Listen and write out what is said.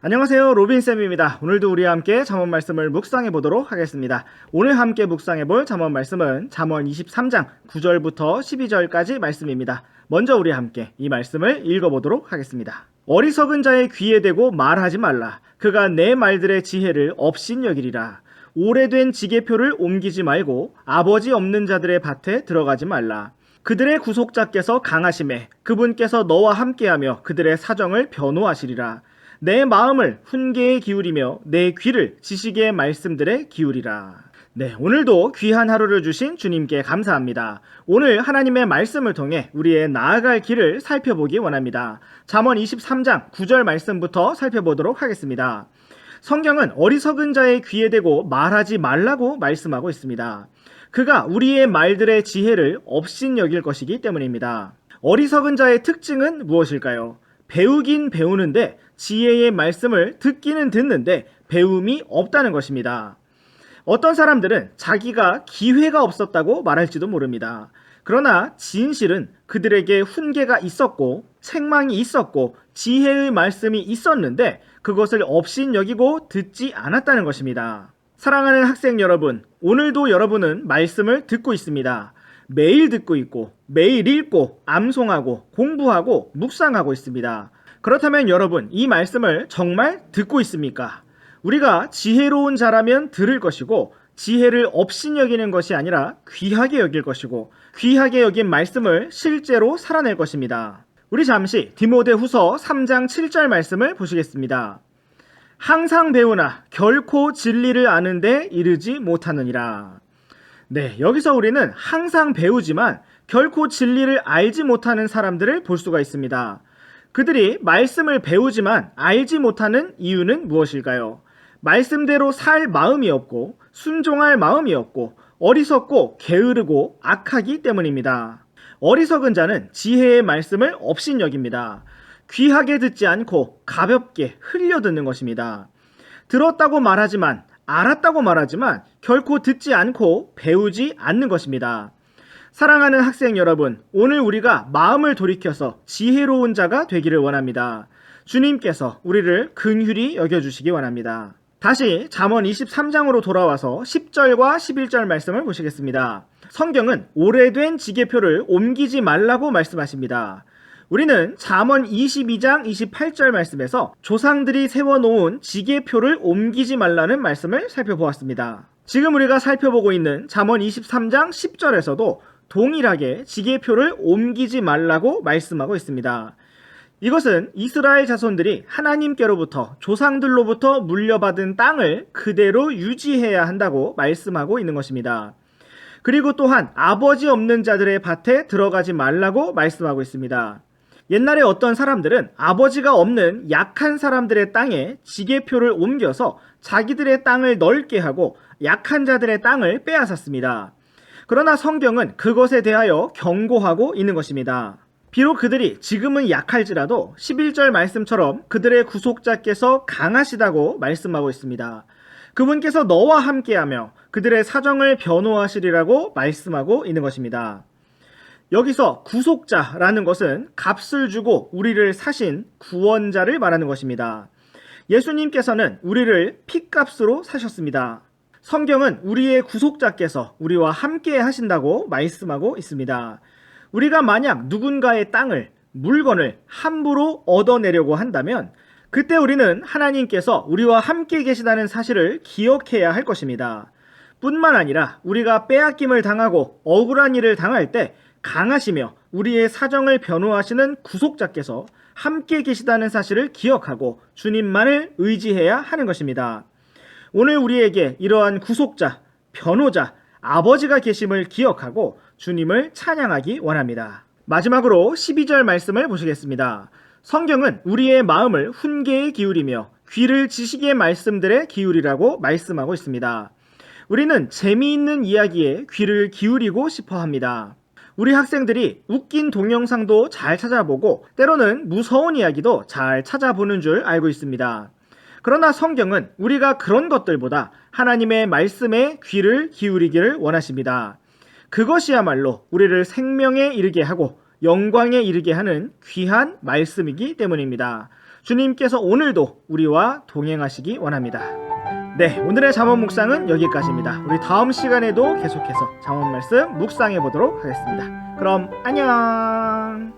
안녕하세요, 로빈쌤입니다. 오늘도 우리와 함께 잠언 말씀을 묵상해 보도록 하겠습니다. 오늘 함께 묵상해 볼 잠언 말씀은 잠언 23장 9절부터 12절까지 말씀입니다. 먼저 우리와 함께 이 말씀을 읽어보도록 하겠습니다. 어리석은 자의 귀에 대고 말하지 말라. 그가 내 말들의 지혜를 업신여기리라. 오래된 지게표를 옮기지 말고 아버지 없는 자들의 밭에 들어가지 말라. 그들의 구속자께서 강하심에 그분께서 너와 함께하며 그들의 사정을 변호하시리라. 내 마음을 훈계에 기울이며 내 귀를 지식의 말씀들에 기울이라. 네, 오늘도 귀한 하루를 주신 주님께 감사합니다. 오늘 하나님의 말씀을 통해 우리의 나아갈 길을 살펴보기 원합니다. 잠언 23장 9절 말씀부터 살펴보도록 하겠습니다. 성경은 어리석은 자의 귀에 대고 말하지 말라고 말씀하고 있습니다. 그가 우리의 말들의 지혜를 업신여길 것이기 때문입니다. 어리석은 자의 특징은 무엇일까요? 배우긴 배우는데 지혜의 말씀을 듣기는 듣는데 배움이 없다는 것입니다. 어떤 사람들은 자기가 기회가 없었다고 말할지도 모릅니다. 그러나 진실은 그들에게 훈계가 있었고 책망이 있었고 지혜의 말씀이 있었는데 그것을 업신여기고 듣지 않았다는 것입니다. 사랑하는 학생 여러분, 오늘도 여러분은 말씀을 듣고 있습니다. 매일 듣고 있고 매일 읽고 암송하고 공부하고 묵상하고 있습니다. 그렇다면 여러분, 이 말씀을 정말 듣고 있습니까? 우리가 지혜로운 자라면 들을 것이고 지혜를 업신여기는 것이 아니라 귀하게 여길 것이고 귀하게 여긴 말씀을 실제로 살아낼 것입니다. 우리 잠시 디모데후서 3장 7절 말씀을 보시겠습니다. 항상 배우나 결코 진리를 아는데 이르지 못하느니라. 네, 여기서 우리는 항상 배우지만 결코 진리를 알지 못하는 사람들을 볼 수가 있습니다. 그들이 말씀을 배우지만 알지 못하는 이유는 무엇일까요? 말씀대로 살 마음이 없고 순종할 마음이 없고 어리석고 게으르고 악하기 때문입니다. 어리석은 자는 지혜의 말씀을 업신여깁니다. 귀하게 듣지 않고 가볍게 흘려 듣는 것입니다. 들었다고 말하지만 알았다고 말하지만 결코 듣지 않고 배우지 않는 것입니다. 사랑하는 학생 여러분, 오늘 우리가 마음을 돌이켜서 지혜로운 자가 되기를 원합니다. 주님께서 우리를 긍휼히 여겨주시기 원합니다. 다시 잠언 23장으로 돌아와서 10절과 11절 말씀을 보시겠습니다. 성경은 오래된 지게표를 옮기지 말라고 말씀하십니다. 우리는 잠언 22장 28절 말씀에서 조상들이 세워놓은 지게표를 옮기지 말라는 말씀을 살펴보았습니다. 지금 우리가 살펴보고 있는 잠언 23장 10절에서도 동일하게 지게표를 옮기지 말라고 말씀하고 있습니다. 이것은 이스라엘 자손들이 하나님께로부터 조상들로부터 물려받은 땅을 그대로 유지해야 한다고 말씀하고 있는 것입니다. 그리고 또한 아버지 없는 자들의 밭에 들어가지 말라고 말씀하고 있습니다. 옛날에 어떤 사람들은 아버지가 없는 약한 사람들의 땅에 지게표를 옮겨서 자기들의 땅을 넓게 하고 약한 자들의 땅을 빼앗았습니다. 그러나 성경은 그것에 대하여 경고하고 있는 것입니다. 비록 그들이 지금은 약할지라도 11절 말씀처럼 그들의 구속자께서 강하시다고 말씀하고 있습니다. 그분께서 너와 함께하며 그들의 사정을 변호하시리라고 말씀하고 있는 것입니다. 여기서 구속자라는 것은 값을 주고 우리를 사신 구원자를 말하는 것입니다. 예수님께서는 우리를 핏값으로 사셨습니다. 성경은 우리의 구속자께서 우리와 함께 하신다고 말씀하고 있습니다. 우리가 만약 누군가의 땅을, 물건을 함부로 얻어내려고 한다면 그때 우리는 하나님께서 우리와 함께 계시다는 사실을 기억해야 할 것입니다. 뿐만 아니라 우리가 빼앗김을 당하고 억울한 일을 당할 때 강하시며 우리의 사정을 변호하시는 구속자께서 함께 계시다는 사실을 기억하고 주님만을 의지해야 하는 것입니다. 오늘 우리에게 이러한 구속자, 변호자, 아버지가 계심을 기억하고 주님을 찬양하기 원합니다. 마지막으로 12절 말씀을 보시겠습니다. 성경은 우리의 마음을 훈계에 기울이며 귀를 지식의 말씀들에 기울이라고 말씀하고 있습니다. 우리는 재미있는 이야기에 귀를 기울이고 싶어 합니다. 우리 학생들이 웃긴 동영상도 잘 찾아보고 때로는 무서운 이야기도 잘 찾아보는 줄 알고 있습니다. 그러나 성경은 우리가 그런 것들보다 하나님의 말씀에 귀를 기울이기를 원하십니다. 그것이야말로 우리를 생명에 이르게 하고 영광에 이르게 하는 귀한 말씀이기 때문입니다. 주님께서 오늘도 우리와 동행하시기 원합니다. 네, 오늘의 잠언 묵상은 여기까지입니다. 우리 다음 시간에도 계속해서 잠언 말씀 묵상해 보도록 하겠습니다. 그럼 안녕.